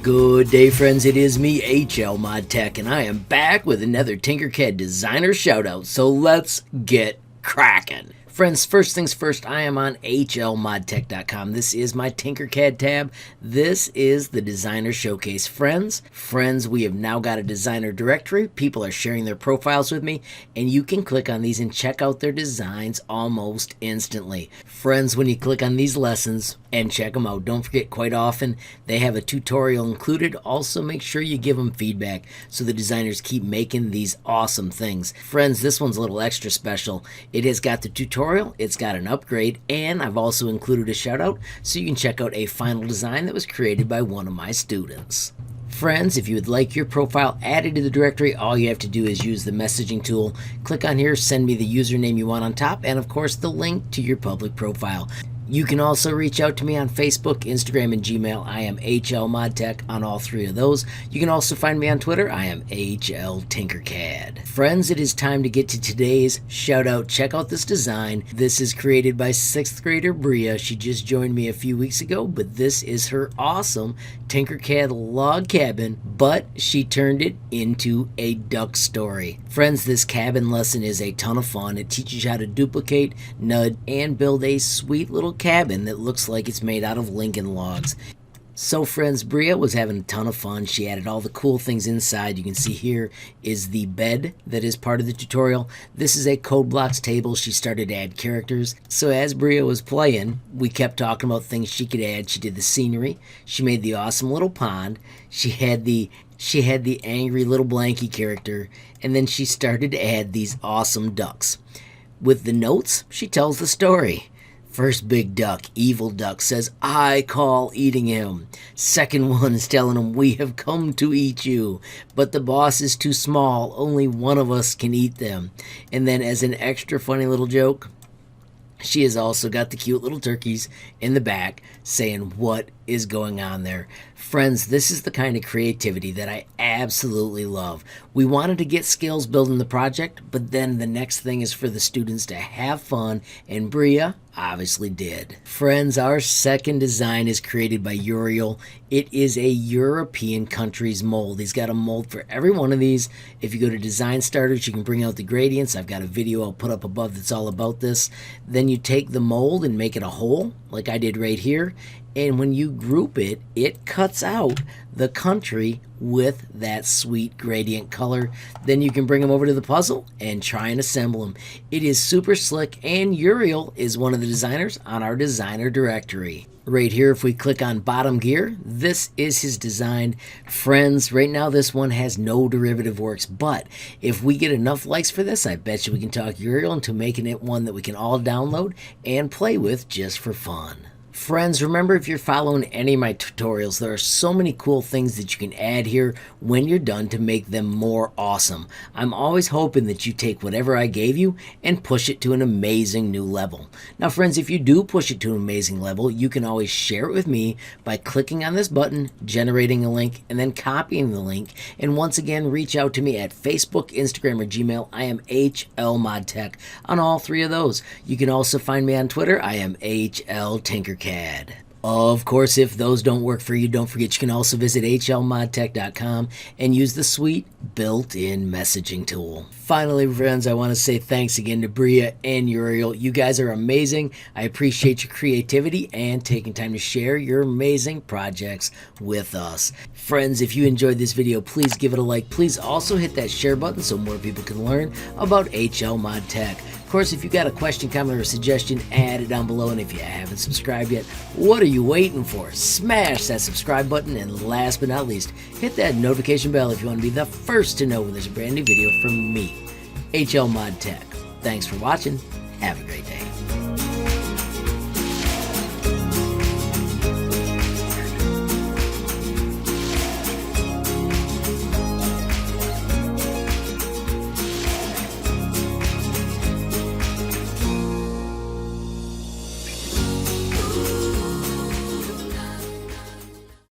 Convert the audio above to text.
Good day, friends. It is me, HL Mod Tech, and I am back with another Tinkercad designer shoutout. So let's get cracking. Friends, first things first, I am on hlmodtech.com. This is my Tinkercad tab. This is the designer showcase. Friends, we have now got a designer directory. People are sharing their profiles with me, and you can click on these and check out their designs almost instantly. Friends, when you click on these lessons and check them out, don't forget, quite often they have a tutorial included. Also, make sure you give them feedback so the designers keep making these awesome things. Friends, this one's a little extra special. It has got the tutorial, it's got an upgrade, and I've also included a shout out so you can check out a final design that was created by one of my students. Friends, if you would like your profile added to the directory, all you have to do is use the messaging tool. Click on here, send me the username you want on top, and of course the link to your public profile. You can also reach out to me on Facebook, Instagram, and Gmail. I am HL Mod Tech on all three of those. You can also find me on Twitter. I am HL Tinkercad. Friends, it is time to get to today's shout out. Check out this design. This is created by 6th grader Bria. She just joined me a few weeks ago, but this is her awesome Tinkercad log cabin, but she turned it into a duck story. Friends, this cabin lesson is a ton of fun. It teaches you how to duplicate, nudge, and build a sweet little cabin that looks like it's made out of Lincoln logs. So friends, Bria was having a ton of fun. She added all the cool things inside. You can see here is the bed that is part of the tutorial. This is a code blocks table. She started to add characters. So as Bria was playing, we kept talking about things she could add. She did the scenery. She made the awesome little pond. She had the angry little Blanky character. And then she started to add these awesome ducks. With the notes, she tells the story. First big duck, evil duck, says, "I call eating him." Second one is telling him, "We have come to eat you, but the boss is too small. Only one of us can eat them." And then as an extra funny little joke, she has also got the cute little turkeys in the back saying what is going on there. Friends, this is the kind of creativity that I absolutely love. We wanted to get skills building the project, but then the next thing is for the students to have fun, and Bria obviously did. Friends, our second design is created by Uriel. It is a European countries mold. He's got a mold for every one of these. If you go to Design Starters, you can bring out the gradients. I've got a video I'll put up above that's all about this. Then you take the mold and make it a hole, like I did right here. And when you group it, it cuts out the country with that sweet gradient color. Then you can bring them over to the puzzle and try and assemble them. It is super slick, and Uriel is one of the designers on our designer directory. Right here, if we click on bottom gear, this is his design. Friends, right now this one has no derivative works, but if we get enough likes for this, I bet you we can talk Uriel into making it one that we can all download and play with just for fun. Friends, remember, if you're following any of my tutorials, there are so many cool things that you can add here when you're done to make them more awesome. I'm always hoping that you take whatever I gave you and push it to an amazing new level. Now, friends, if you do push it to an amazing level, you can always share it with me by clicking on this button, generating a link, and then copying the link. And once again, reach out to me at Facebook, Instagram, or Gmail. I am HL Mod Tech on all three of those. You can also find me on Twitter. I am HL Tinkercad. Of course, if those don't work for you, don't forget you can also visit hlmodtech.com and use the sweet built-in messaging tool. Finally, friends, I want to say thanks again to Bria and Uriel. You guys are amazing. I appreciate your creativity and taking time to share your amazing projects with us. Friends, if you enjoyed this video, please give it a like. Please also hit that share button so more people can learn about HL Mod Tech. Of course, if you got a question, comment, or suggestion, add it down below. And if you haven't subscribed yet, what are you waiting for? Smash that subscribe button. And last but not least, hit that notification bell if you want to be the first to know when there's a brand new video from me, HL Mod Tech. Thanks for watching. Have a great day.